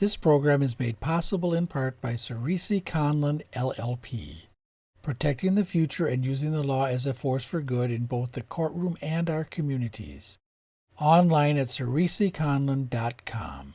This program is made possible in part by Cerisi Conlon LLP, protecting the future and using the law as a force for good in both the courtroom and our communities. Online at cerisiconlon.com.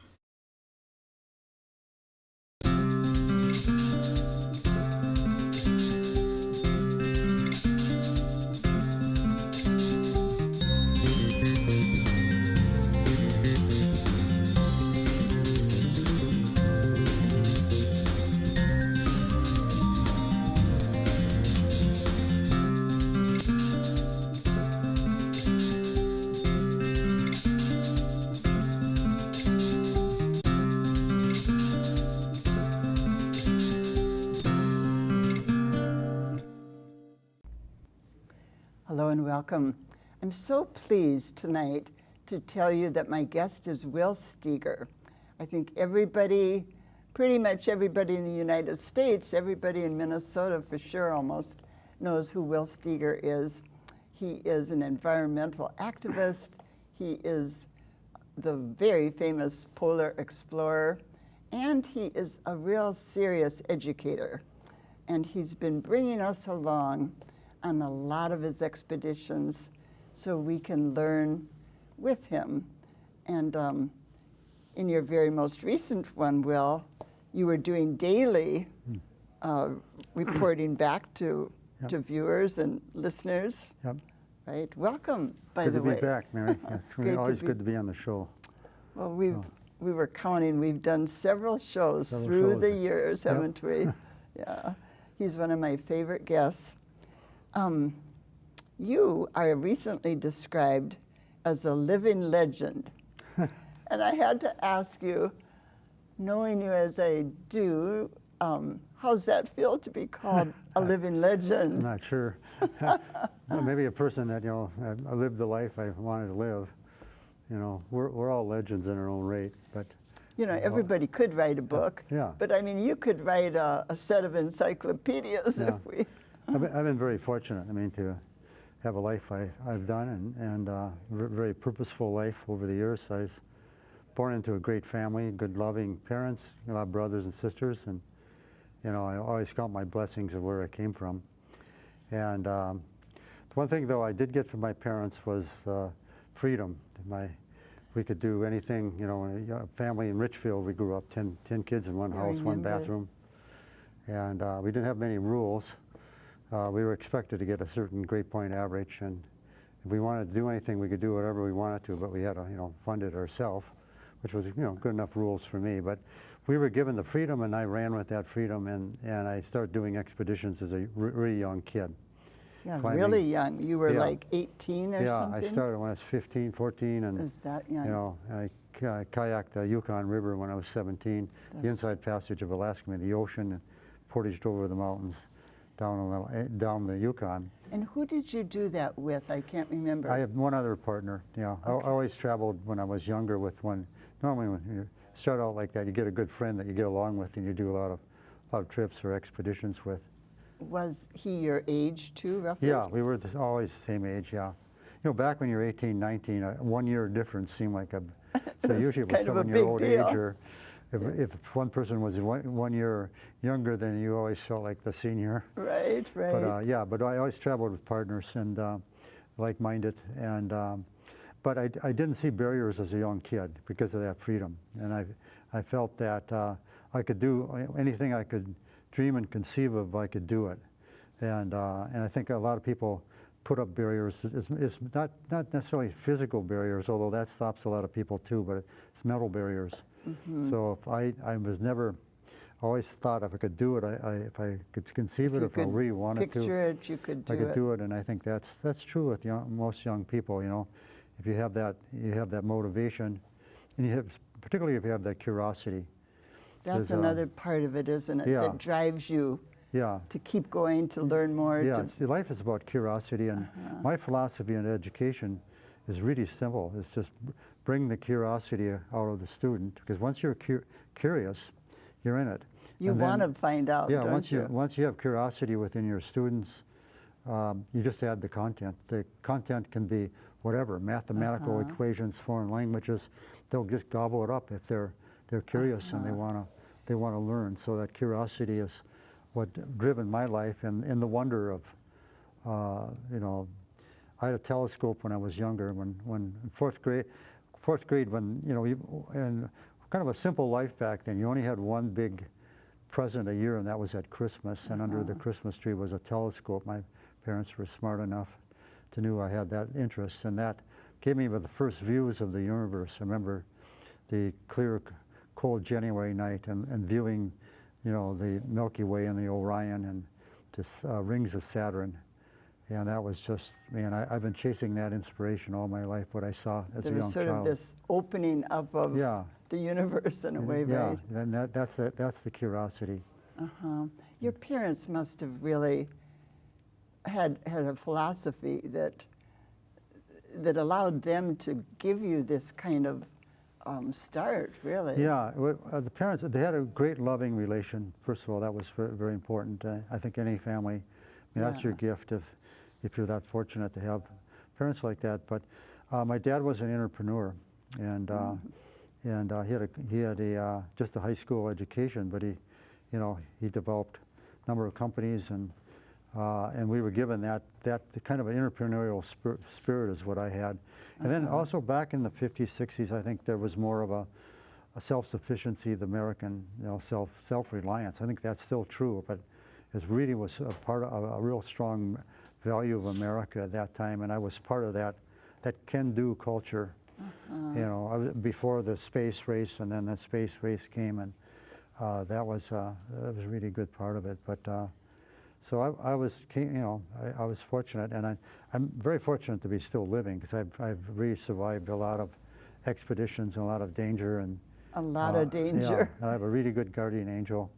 Hello and welcome. I'm so pleased tonight to tell you that my guest is Will Steger. I think everybody, pretty much everybody in the United States, everybody in Minnesota for sure almost, knows who Will Steger is. He is an environmental activist. He is the very famous polar explorer, and he is a real serious educator. And he's been bringing us along on a lot of his expeditions so we can learn with him. And in your very most recent one, Will, you were doing daily reporting back to viewers and listeners. Yep. Right? Welcome, by the way. Good to be back, Mary. It's always good to be on the show. Well, we were counting. We've done several shows through the years, haven't we? Yeah. He's one of my favorite guests. You are recently described as a living legend. And I had to ask you, knowing you as I do, how's that feel to be called a living legend? I'm not sure. Well, maybe a person that, I lived the life I wanted to live. We're all legends in our own right, but everybody could write a book. Yeah. But I mean, you could write a set of encyclopedias if we. I've been very fortunate, to have a life I've done and very purposeful life over the years. I was born into a great family, good loving parents, a lot of brothers and sisters, and I always count my blessings of where I came from. And one thing though I did get from my parents was freedom. We could do anything, a family in Richfield, we grew up 10 kids in one house, one bathroom. And we didn't have many rules. We were expected to get a certain grade point average, and if we wanted to do anything, we could do whatever we wanted to, but we had to, fund it ourselves, which was, good enough rules for me. But we were given the freedom, and I ran with that freedom, and I started doing expeditions as a really young kid. Yeah, really young. You were like 18 or something? Yeah, I started when I was 15, 14, and is that young? I kayaked the Yukon River when I was 17, the inside passage of Alaska in the ocean, and portaged over the mountains down the Yukon. And who did you do that with? I can't remember. I have one other partner. Okay. I always traveled when I was younger with one. Normally when you start out like that, you get a good friend that you get along with and you do a lot of trips or expeditions with. Was he your age too, roughly? Yeah, we were always the same age, yeah. Back when you were 18, 19, 1 year difference seemed like a, so usually it was someone your old age, or if one person was one year younger, then you always felt like the senior. Right, right. But I always traveled with partners and like-minded, and but I didn't see barriers as a young kid because of that freedom, and I felt that I could do anything I could dream and conceive of. I could do it, and I think a lot of people put up barriers. It's not necessarily physical barriers, although that stops a lot of people too, but it's mental barriers. Mm-hmm. So if I was never, always thought if I could do it, if I could conceive it, if I really wanted to, picture it, you could do it. I could do it, and I think that's true with most young people. If you have that motivation, and particularly if you have that curiosity. That's another part of it, isn't it? Yeah. That drives you. Yeah. To keep going, to learn more. Yeah. Life is about curiosity, and my philosophy in education is really simple. It's just bring the curiosity out of the student, because once you're curious, you're in it. You want to find out, don't you? Once you have curiosity within your students, you just add the content. The content can be whatever, mathematical equations, foreign languages. They'll just gobble it up if they're They're curious and they want to learn. So that curiosity is what driven my life, and the wonder of, you know, I had a telescope when I was younger. When in fourth grade, when, you know, and kind of a simple life back then. You only had one big present a year, and that was at Christmas. And under the Christmas tree was a telescope. My parents were smart enough to know I had that interest, and that gave me the first views of the universe. I remember the clear, cold January night and viewing, you know, the Milky Way and the Orion and just rings of Saturn. And that was just, man, I've been chasing that inspiration all my life, what I saw as a young child. There was sort of this opening up of the universe in a way, right? Yeah, and that's the curiosity. Your parents must have really had a philosophy that allowed them to give you this kind of start, really. Yeah, the parents, they had a great loving relation. First of all, that was very, very important. I think any family, I mean, that's your gift if you're that fortunate to have parents like that. But my dad was an entrepreneur, and he had just a high school education, but he developed a number of companies, and we were given that kind of an entrepreneurial spirit is what I had. And then also back in the 50s, 60s, I think there was more of a self-sufficiency, the American, you know, self-reliance. I think that's still true, but it really was a part of a real strong value of America at that time, and I was part of that can-do culture. You know, before the space race, and then the space race came, and that was a really good part of it. But so I was fortunate, and I'm very fortunate to be still living, because I've really survived a lot of expeditions and a lot of danger, and a lot of danger. Yeah, and I have a really good guardian angel.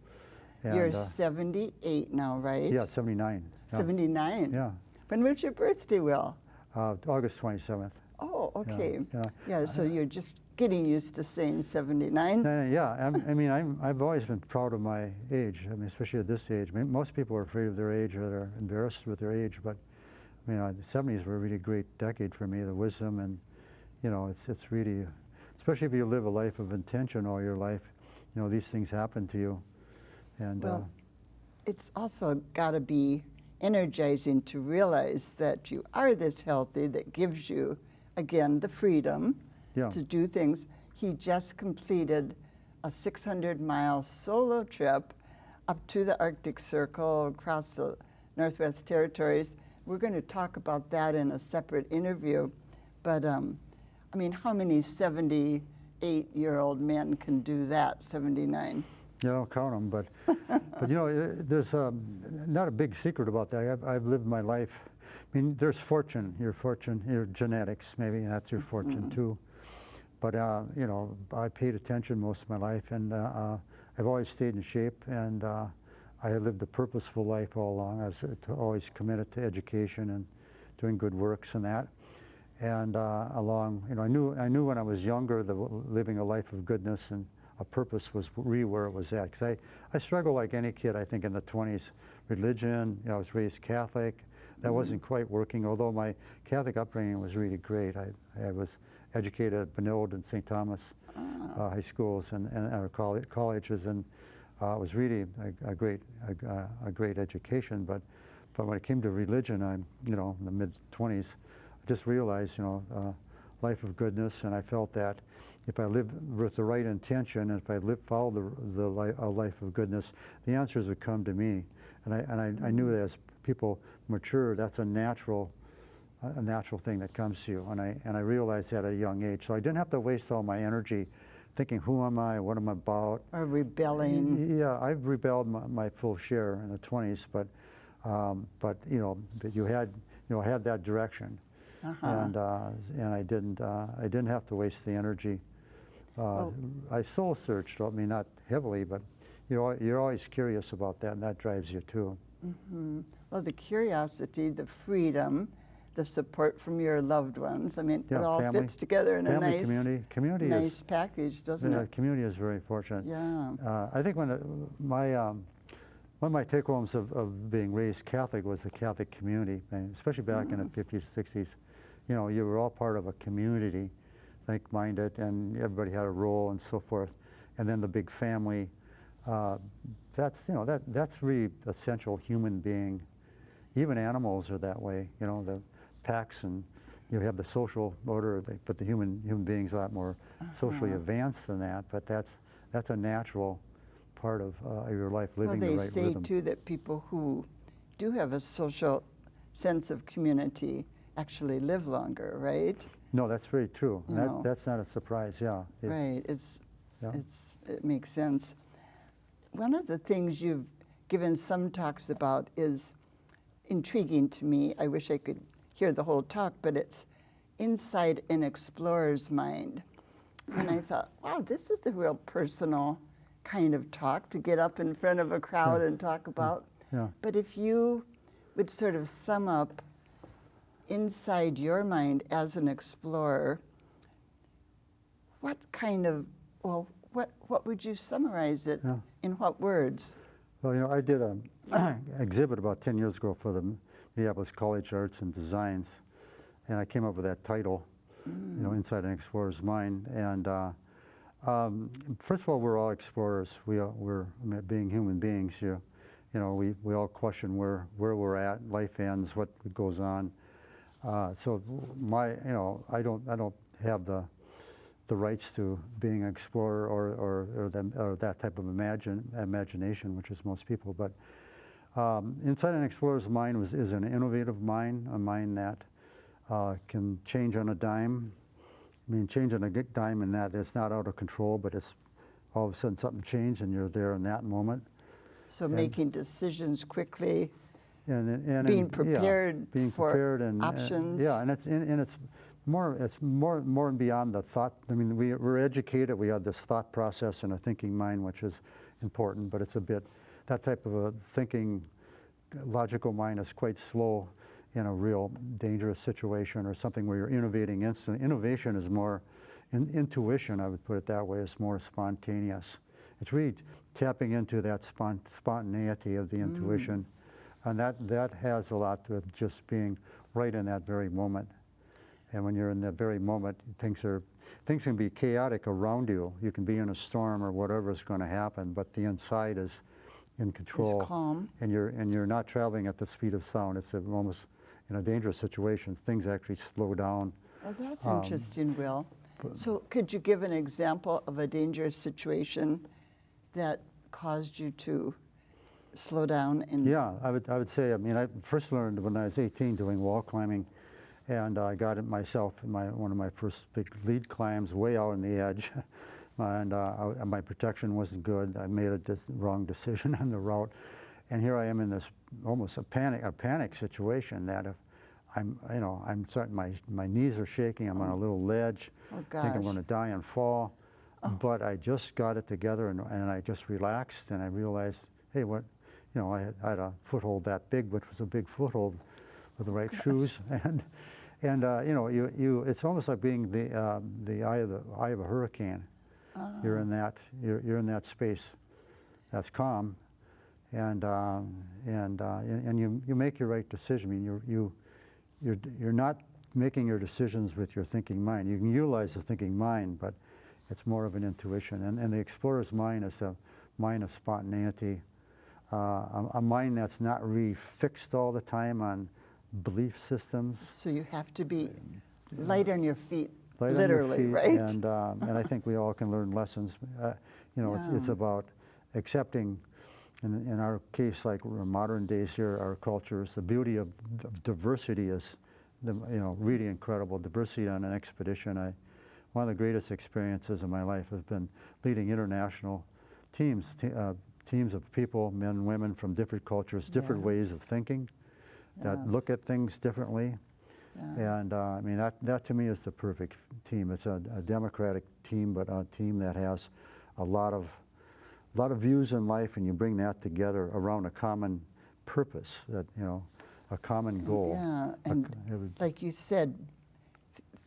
And, you're 78 now, right? Yeah, 79. 79? Yeah. When was your birthday, Will? August 27th. Oh, okay. Yeah. So you're just getting used to saying 79? I've always been proud of my age. I mean, especially at this age. I mean, most people are afraid of their age, or they're embarrassed with their age. But I mean, the 70s were a really great decade for me. The wisdom, and you know, it's really, especially if you live a life of intention all your life, you know, these things happen to you. And well, it's also got to be energizing to realize that you are this healthy, that gives you, again, the freedom to do things. He just completed a 600-mile solo trip up to the Arctic Circle, across the Northwest Territories. We're going to talk about that in a separate interview. But, I mean, how many 78-year-old men can do that, 79? You don't count them, but you know, there's not a big secret about that. I've lived my life. I mean, there's fortune, your genetics, maybe that's your fortune too. But you know, I paid attention most of my life, and I've always stayed in shape, and I had lived a purposeful life all along. I was always committed to education and doing good works and that. And along, you know, I knew when I was younger that living a life of goodness and a purpose was really where it was at. Because I struggled like any kid, I think, in the 20s. Religion, you know, I was raised Catholic. That wasn't quite working, although my Catholic upbringing was really great. I was educated at Benilde and St. Thomas high schools and our colleges, and it was really a great education. But when it came to religion, you know, in the mid-20s, I just realized, you know, life of goodness, and I felt that if I lived with the right intention, and if I followed a life of goodness, the answers would come to me. And I knew that as people mature, that's a natural thing that comes to you. And I realized that at a young age. So I didn't have to waste all my energy thinking, who am I, what am I about? Or rebelling. Yeah, I've rebelled my full share in the 20s, but you know, I had that direction. And I didn't have to waste the energy. I soul searched. I mean, not heavily, but you're always curious about that, and that drives you too. Well, the curiosity, the freedom, the support from your loved ones. I mean, it all family, fits together in a nice community package, doesn't it? Community is very fortunate. Yeah. I think one of my take-homes of being raised Catholic was the Catholic community, and especially back in the 50s, 60s. You know, you were all part of a community, like-minded, and everybody had a role and so forth. and then the big family. That's, you know, that's really essential human being. Even animals are that way, you know, the packs, and you have the social order, but the human being's a lot more socially advanced than that, but that's a natural part of your life, living the right rhythm. Well, they say too that people who do have a social sense of community actually live longer, right? No, that's very true. That's not a surprise, yeah. Right, it makes sense. One of the things you've given some talks about is intriguing to me. I wish I could hear the whole talk, but it's inside an explorer's mind. And I thought, wow, this is a real personal kind of talk to get up in front of a crowd and talk about. Yeah. But if you would sort of sum up inside your mind as an explorer, what kind of, well, what would you summarize it in what words? Well, you know, I did an exhibit about 10 years ago for the Minneapolis College Arts and Designs, and I came up with that title, you know, Inside an Explorer's Mind. And first of all, we're all explorers. We're being human beings here. You know, we all question where we're at, life ends, what goes on. So you know, I don't have the rights to being an explorer or that type of imagination, which is most people. But inside an explorer's mind is an innovative mind, a mind that can change on a dime. I mean, change on a dime in that it's not out of control, but it's all of a sudden something changed and you're there in that moment. So making decisions quickly, and being prepared for and, options. Yeah, and it's more and beyond the thought. I mean, we're educated. We have this thought process and a thinking mind, which is important, but it's a bit, that type of a thinking, logical mind is quite slow in a real dangerous situation or something where you're innovating instantly. Innovation is more, intuition, I would put it that way, is more spontaneous. It's really tapping into that spontaneity of the intuition. And that has a lot to it, just being right in that very moment. And when you're in that very moment, things can be chaotic around you. You can be in a storm or whatever is going to happen, but the inside is in control. It's calm. And you're not traveling at the speed of sound. It's almost in a dangerous situation. Things actually slow down. Oh, that's interesting, Will. So could you give an example of a dangerous situation that caused you to slow down? And Yeah, I would say, I mean, I first learned when I was 18 doing wall climbing, and I got it myself in one of my first big lead climbs way out on the edge, and my protection wasn't good. I made a wrong decision on the route, and here I am in this almost a panic situation that if I'm starting, my knees are shaking, I'm on a little ledge, I think I'm going to die and fall, but I just got it together and I just relaxed and I realized, hey, I had a foothold that big, which was a big foothold with the right shoes, and it's almost like being the eye of a hurricane. You're in that space that's calm, and you make your right decision. I mean, you're not making your decisions with your thinking mind. You can utilize the thinking mind, but it's more of an intuition. And the explorer's mind is a mind of spontaneity, a mind that's not really fixed all the time on belief systems. So you have to be light on your feet, light literally, on your feet, right? And I think we all can learn lessons. It's about accepting, in our case, like modern days here, our cultures, the beauty of diversity is, really incredible. Diversity on an expedition. One of the greatest experiences of my life has been leading international teams, teams of people, men and women from different cultures, different ways of thinking, that look at things differently. And I mean, that to me is the perfect team. It's a democratic team, but a team that has a lot of views in life, and you bring that together around a common purpose, a common goal. Yeah, and like you said,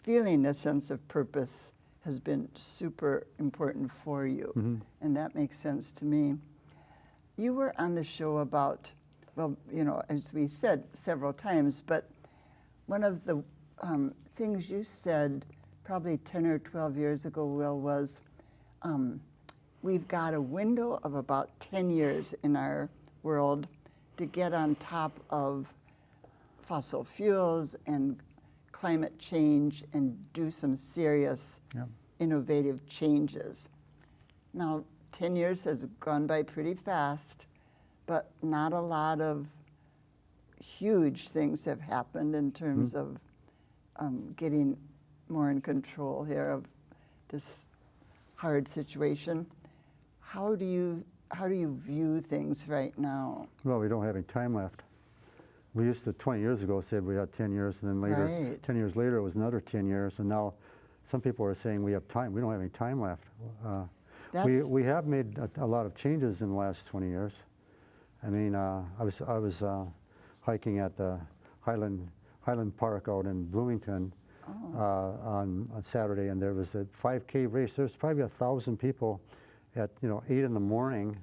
feeling a sense of purpose has been super important for you, and that makes sense to me. You were on the show about, well, as we said several times, but one of the things you said probably 10 or 12 years ago, Will, was we've got a window of about 10 years in our world to get on top of fossil fuels and climate change and do some serious innovative changes. Now, 10 years has gone by pretty fast, but not a lot of huge things have happened in terms of getting more in control here of this hard situation. How do you view things right now? Well, we don't have any time left. We used to, 20 years ago, said we had 10 years, and then later, Right. 10 years later, it was another 10 years, and now some people are saying we have time. We don't have any time left. We have made a lot of changes in the last 20 years. I mean, I was hiking at the Highland Park out in Bloomington on Saturday, and there was a 5K race. There's probably 1,000 people at 8 in the morning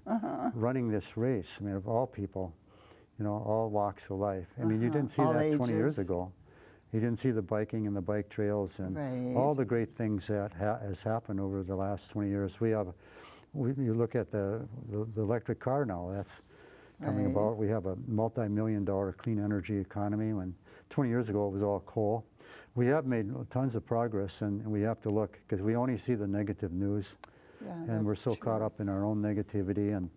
running this race. I mean, of all people, all walks of life. I mean, you didn't see All that 20 years ages. ago. You didn't see the biking and the bike trails and Right. all the great things that has happened over the last 20 years. You look at the electric car now. That's coming Right. about. We have a multi-million-dollar clean energy economy when 20 years ago it was all coal. We have made tons of progress, and we have to look, because we only see the negative news, Yeah, and we're that's so true. caught up in our own negativity. And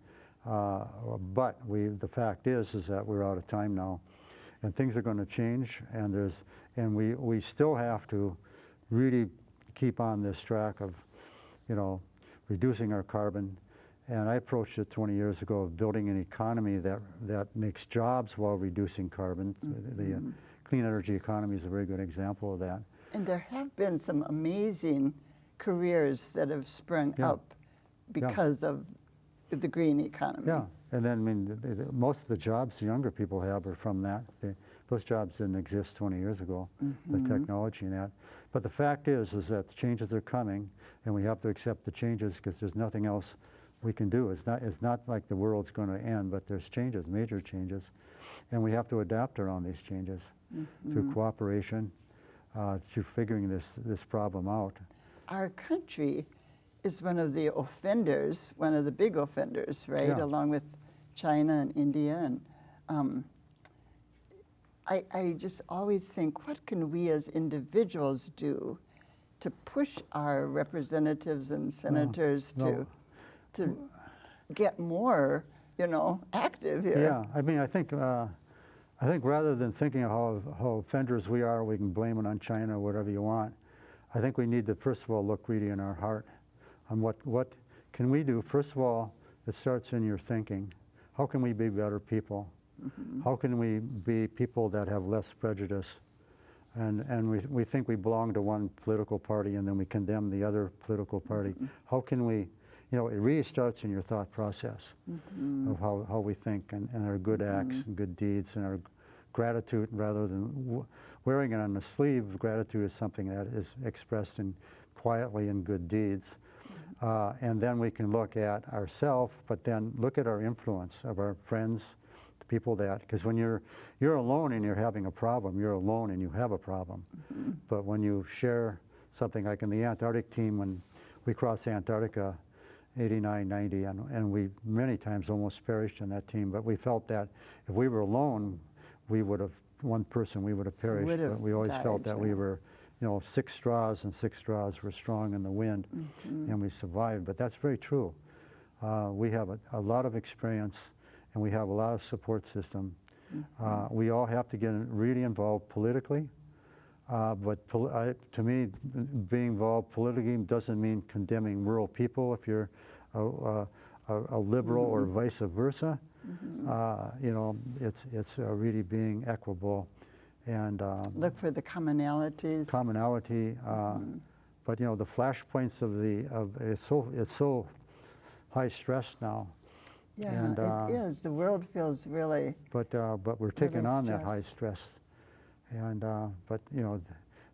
but the fact is that we're out of time now, and things are going to change. And we still have to really keep on this track of, reducing our carbon. And I approached it 20 years ago of building an economy that makes jobs while reducing carbon. The clean energy economy is a very good example of that. And there have been some amazing careers that have sprung Yeah. up because of the green economy. Yeah, and then most of the jobs the younger people have are from that. Those jobs didn't exist 20 years ago, the technology and that. But the fact is that the changes are coming, and we have to accept the changes because there's nothing else we can do. It's not like the world's going to end, but there's changes, major changes, and we have to adapt around these changes through cooperation, through figuring this problem out. Our country is one of the offenders, one of the big offenders, right? Yeah. Along with China and India. And I just always think, what can we as individuals do to push our representatives and senators no. to get more, active here? Yeah, I mean, I think rather than thinking of how offenders we are, we can blame it on China or whatever you want. I think we need to, first of all, look really in our heart on what can we do. First of all, it starts in your thinking. How can we be better people? How can we be people that have less prejudice? And we think we belong to one political party, and then we condemn the other political party. How can we, it really starts in your thought process of how we think and our good acts and good deeds and our gratitude, rather than wearing it on the sleeve. Gratitude is something that is expressed quietly in good deeds. And then we can look at ourselves, but then look at our influence of our friends, the people because when you're alone and you're having a problem, you're alone and you have a problem. But when you share something, like in the Antarctic team, when we crossed Antarctica, 89, 90, and we many times almost perished in that team, but we felt that if we were alone, we would have perished. But we always felt that we were, 6 straws, and 6 straws were strong in the wind, and we survived. But that's very true. We have a lot of experience, and we have a lot of support system. We all have to get really involved politically. But to me, being involved politically doesn't mean condemning rural people if you're a liberal or vice versa. It's really being equitable and Look for the commonalities. But the flashpoints of it's so high stress now. Yeah, And, it is. The world feels really. But we're taking really on that high stress, and but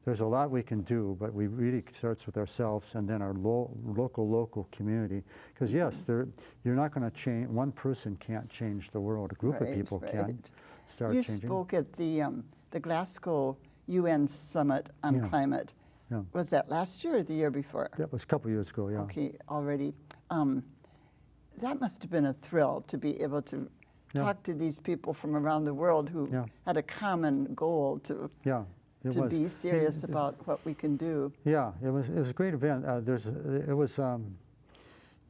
there's a lot we can do. But we really starts with ourselves, and then our local community. Because yes, you're not going to change. One person can't change the world. A group of people can start You changing. spoke at the Glasgow UN Summit on Climate. Yeah. Was that last year or the year before? That was a couple years ago. Yeah. Okay, already. that must have been a thrill to be able to Yeah. talk to these people from around the world who Yeah. had a common goal to Yeah, it was. be serious about what we can do. Yeah, it was a great event. It was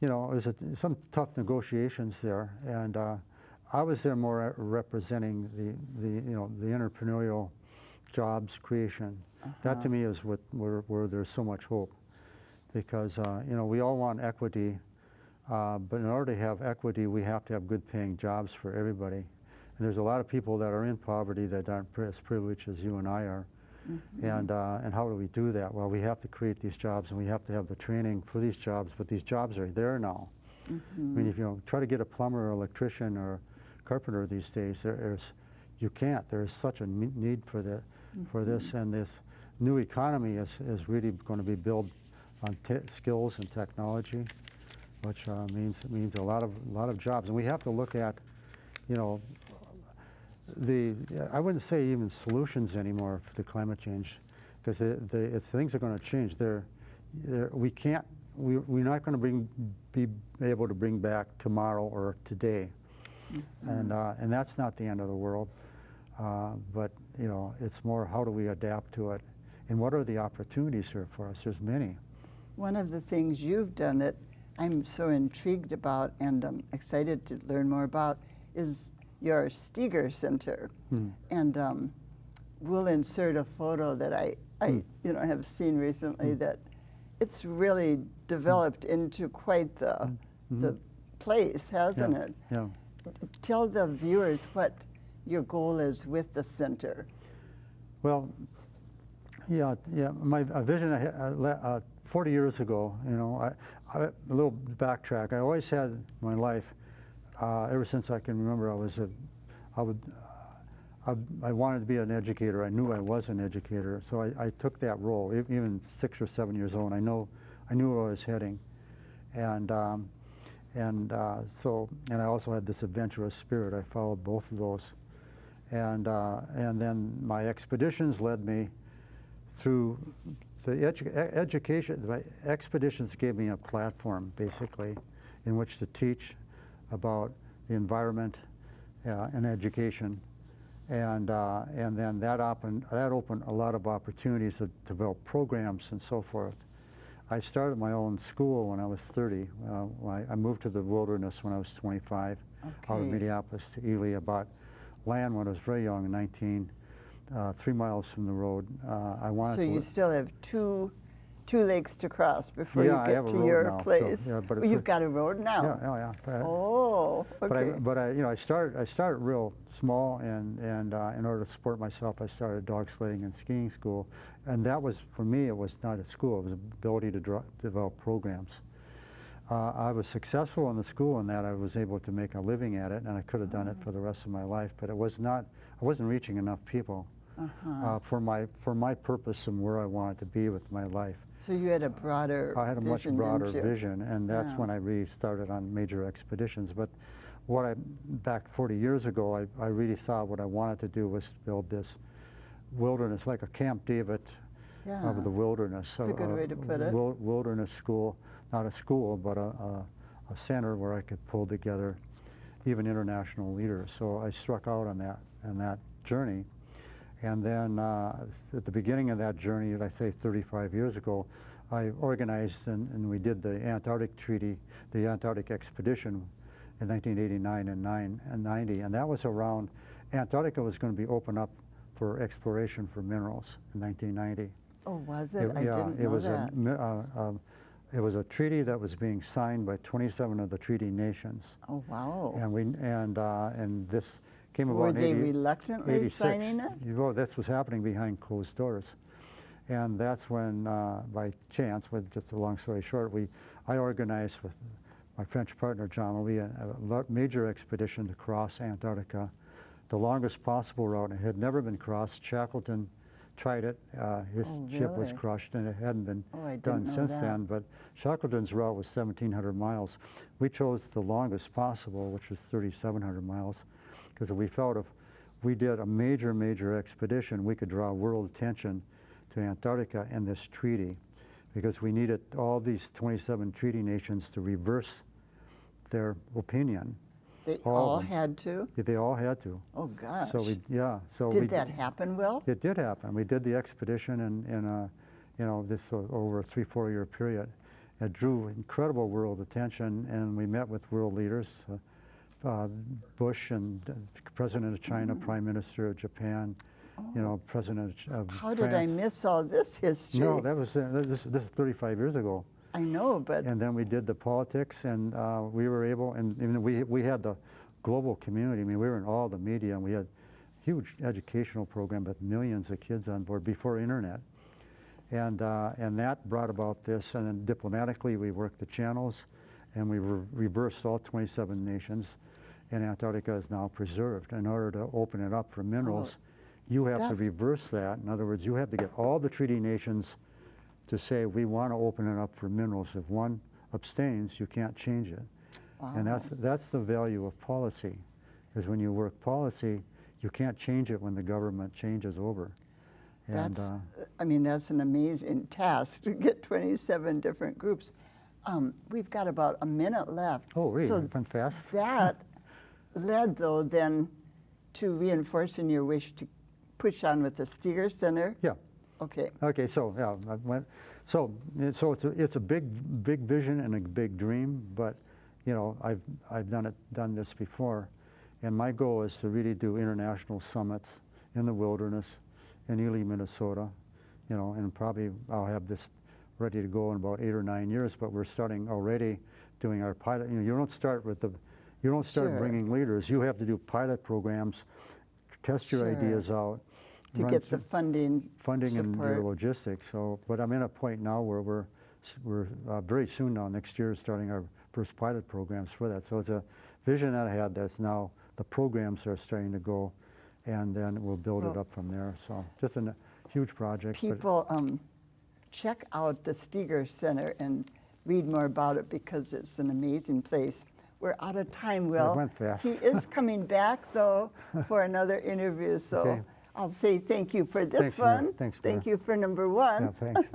you know, it was some tough negotiations there, and I was there more representing the entrepreneurial jobs creation. That to me is where there's so much hope, because we all want equity, but in order to have equity, we have to have good paying jobs for everybody. And there's a lot of people that are in poverty that aren't as privileged as you and I are. And how do we do that? Well, we have to create these jobs, and we have to have the training for these jobs, but these jobs are there now. I mean, if you try to get a plumber or electrician or carpenter these days, you can't. There's such a need for this, and this new economy is really going to be built on skills and technology, which means a lot of jobs. And we have to look at, I wouldn't say even solutions anymore for the climate change, because things are going to change. We're not going to be able to bring back tomorrow or today, and that's not the end of the world. But it's more, how do we adapt to it, and what are the opportunities here for us? There's many. One of the things you've done that I'm so intrigued about and I'm excited to learn more about is your Steger Center. And we'll insert a photo that I have seen recently that it's really developed into quite the place, hasn't it? Yeah. Tell the viewers what your goal is with the center. Well, yeah. My vision 40 years ago, a little backtrack. I always had in my life, ever since I can remember, I wanted to be an educator. I knew I was an educator, so I took that role. Even 6 or 7 years old, I knew where I was heading, and I also had this adventurous spirit. I followed both of those, and then my expeditions led me through the education. My expeditions gave me a platform, basically, in which to teach about the environment and education, and then that opened a lot of opportunities to develop programs and so forth. I started my own school when I was 30. I moved to the wilderness when I was 25, out of Minneapolis to Ely. I bought land when I was very young, 19, 3 miles from the road. So you still have two lakes to cross before you I get have a to road your now, place. So, Well, you've got a road now. Yeah. Oh, okay. But I started real small, and in order to support myself, I started dog sledding and skiing school, and that was, for me, it was not a school. It was the ability to develop programs. I was successful in the school in that I was able to make a living at it, and I could have done it for the rest of my life, but I wasn't reaching enough people for my purpose and where I wanted to be with my life. So you had a broader I had a much broader didn't you? vision, and that's when I really started on major expeditions. But back 40 years ago, I really saw what I wanted to do was build this wilderness, like a Camp David of the wilderness. That's a good way to put it. Wilderness school, not a school, but a center where I could pull together even international leaders. So I struck out on that journey. And then at the beginning of that journey, I say 35 years ago, I organized and we did the Antarctic Treaty, the Antarctic Expedition in 1989 and 90. And that was around, Antarctica was going to be opened up for exploration for minerals in 1990. Oh, was it? I didn't know that. It was a treaty that was being signed by 27 of the treaty nations. Oh, wow. And this came about Were in they reluctantly 86. signing it? Well, that's what's happening behind closed doors. And that's when, by chance, with just a long story short, I organized with my French partner, John Lee, a major expedition to cross Antarctica, the longest possible route. It had never been crossed. Shackleton tried it. His ship was crushed, and it hadn't been done since then. But Shackleton's route was 1,700 miles. We chose the longest possible, which was 3,700 miles. Because we felt if we did a major expedition, we could draw world attention to Antarctica and this treaty, because we needed all these 27 treaty nations to reverse their opinion. They All all of them. had to? They all had to. Oh, gosh. So Did that happen, Will? It did happen. We did the expedition in this over a 3-4 year period. It drew incredible world attention, and we met with world leaders, Bush and President of China, Prime Minister of Japan, President of How France. did I miss all this history? No, that was this is 35 years ago. I know, but And then we did the politics, and we were able, and we had the global community. I mean, we were in all the media, and we had huge educational program with millions of kids on board before internet. And that brought about this, and then diplomatically we worked the channels, and we reversed all 27 nations, and Antarctica is now preserved. In order to open it up for minerals, you have to reverse that. In other words, you have to get all the treaty nations to say, we want to open it up for minerals. If one abstains, you can't change it. Wow. And that's the value of policy, is when you work policy, you can't change it when the government changes over. And I mean, that's an amazing task to get 27 different groups. We've got about a minute left. oh, really? So It went fast? that led, though, then to reinforcing your wish to push on with the Steger Center. Yeah. Okay. Okay, so yeah, so it's a big vision and a big dream, but I've done this before, and my goal is to really do international summits in the wilderness in Ely, Minnesota, and probably I'll have this ready to go in about 8 or 9 years. But we're starting already doing our pilot. You don't start Sure. bringing leaders. You have to do pilot programs, test your Sure. ideas out. To get the funding and support. your logistics. So, but I'm in a point now where we're very soon now, next year, starting our first pilot programs for that. So it's a vision that I had that's now the programs are starting to go, and then we'll build it up from there. So just a huge project. People check out the Steger Center and read more about it, because it's an amazing place. We're out of time, Will. It went fast. He is coming back, though, for another interview. So. Okay. I'll say thank you for this Thanks, Mary. one. Thanks, Thank Mary. you for number one. Yeah, thanks.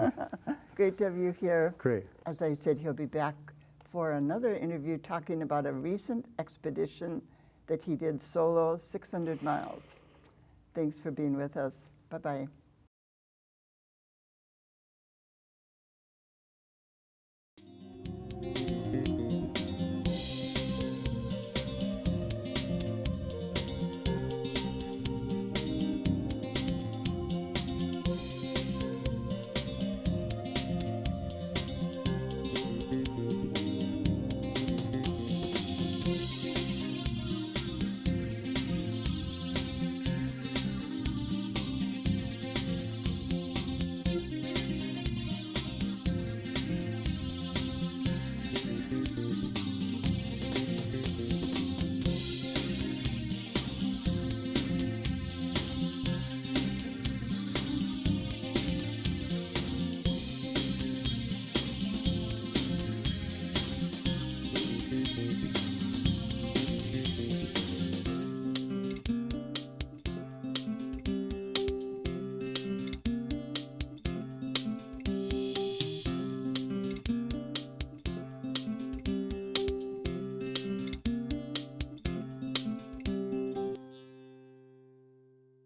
Great to have you here. Great. As I said, he'll be back for another interview talking about a recent expedition that he did solo, 600 miles. Thanks for being with us. Bye-bye.